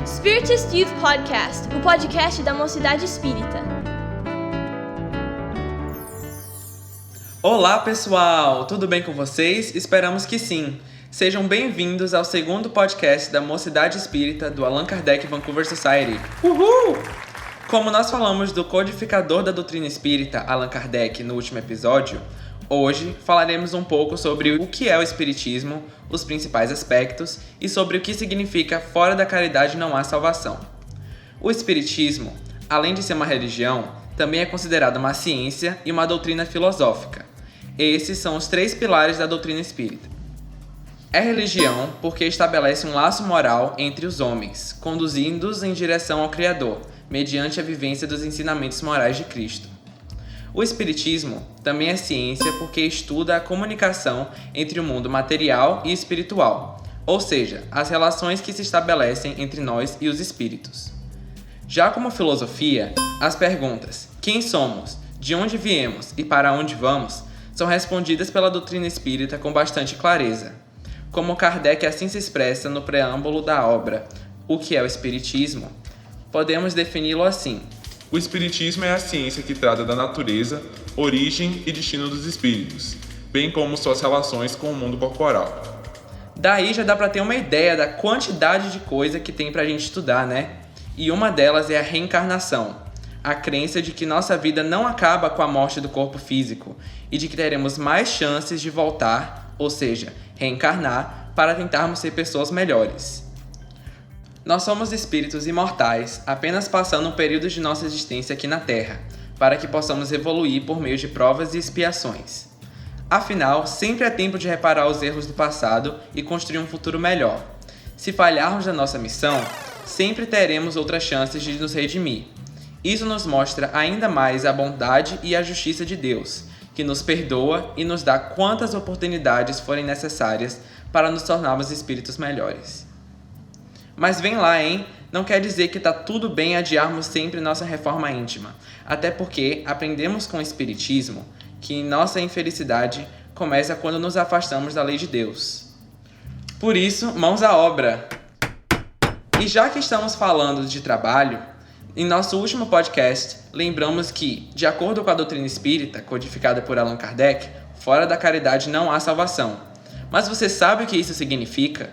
Spiritist Youth Podcast, o podcast da Mocidade Espírita. Olá pessoal, tudo bem com vocês? Esperamos que sim. Sejam bem-vindos ao segundo podcast da Mocidade Espírita do Allan Kardec Vancouver Society. Uhul! Como nós falamos do codificador da doutrina espírita, Allan Kardec, no último episódio, hoje falaremos um pouco sobre o que é o Espiritismo, os principais aspectos e sobre o que significa fora da caridade não há salvação. O Espiritismo, além de ser uma religião, também é considerado uma ciência e uma doutrina filosófica. Esses são os três pilares da doutrina espírita. É religião porque estabelece um laço moral entre os homens, conduzindo-os em direção ao Criador, mediante a vivência dos ensinamentos morais de Cristo. O Espiritismo também é ciência porque estuda a comunicação entre o mundo material e espiritual, ou seja, as relações que se estabelecem entre nós e os espíritos. Já como filosofia, as perguntas quem somos, de onde viemos e para onde vamos são respondidas pela doutrina espírita com bastante clareza. Como Kardec assim se expressa no preâmbulo da obra O que é o Espiritismo, podemos defini-lo assim. O Espiritismo é a ciência que trata da natureza, origem e destino dos espíritos, bem como suas relações com o mundo corporal. Daí já dá para ter uma ideia da quantidade de coisa que tem pra gente estudar, né? E uma delas é a reencarnação, a crença de que nossa vida não acaba com a morte do corpo físico e de que teremos mais chances de voltar, ou seja, reencarnar, para tentarmos ser pessoas melhores. Nós somos espíritos imortais, apenas passando um período de nossa existência aqui na Terra, para que possamos evoluir por meio de provas e expiações. Afinal, sempre é tempo de reparar os erros do passado e construir um futuro melhor. Se falharmos na nossa missão, sempre teremos outras chances de nos redimir. Isso nos mostra ainda mais a bondade e a justiça de Deus, que nos perdoa e nos dá quantas oportunidades forem necessárias para nos tornarmos espíritos melhores. Mas vem lá, hein? Não quer dizer que tá tudo bem adiarmos sempre nossa reforma íntima, até porque aprendemos com o Espiritismo que nossa infelicidade começa quando nos afastamos da lei de Deus. Por isso, mãos à obra! E já que estamos falando de trabalho, em nosso último podcast, lembramos que, de acordo com a doutrina espírita, codificada por Allan Kardec, fora da caridade não há salvação. Mas você sabe o que isso significa?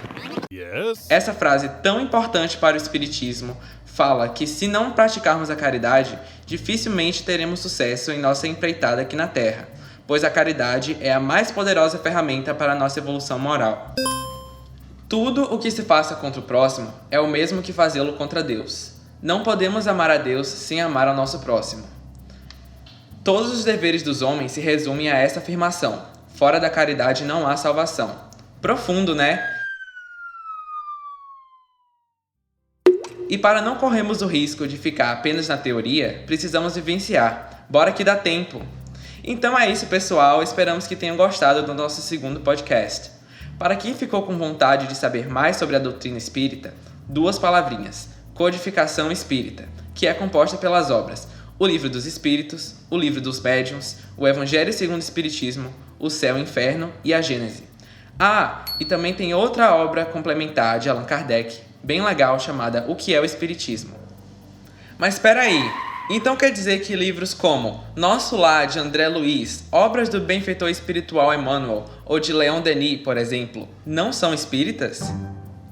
Yes. Essa frase tão importante para o Espiritismo fala que se não praticarmos a caridade, dificilmente teremos sucesso em nossa empreitada aqui na Terra, pois a caridade é a mais poderosa ferramenta para a nossa evolução moral. Tudo o que se faça contra o próximo é o mesmo que fazê-lo contra Deus. Não podemos amar a Deus sem amar ao nosso próximo. Todos os deveres dos homens se resumem a essa afirmação: fora da caridade não há salvação. Profundo, né? E para não corrermos o risco de ficar apenas na teoria, precisamos vivenciar. Bora que dá tempo! Então é isso, pessoal. Esperamos que tenham gostado do nosso segundo podcast. Para quem ficou com vontade de saber mais sobre a doutrina espírita, 2 palavrinhas: Codificação Espírita, que é composta pelas obras O Livro dos Espíritos, O Livro dos Médiuns, O Evangelho segundo o Espiritismo, O Céu e o Inferno e a Gênese. E também tem outra obra complementar de Allan Kardec, bem legal, chamada O que é o Espiritismo. Mas espera aí, então quer dizer que livros como Nosso Lar, de André Luiz, obras do benfeitor espiritual Emmanuel ou de Leon Denis, por exemplo, não são espíritas?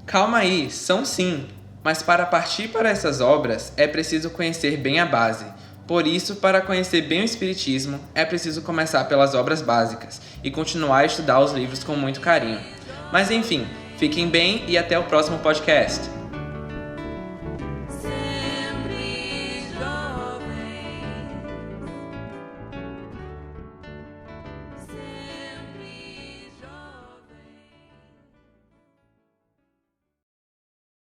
Calma aí, são sim. Mas para partir para essas obras, é preciso conhecer bem a base. Por isso, para conhecer bem o Espiritismo, é preciso começar pelas obras básicas e continuar a estudar os livros com muito carinho. Mas enfim, fiquem bem e até o próximo podcast.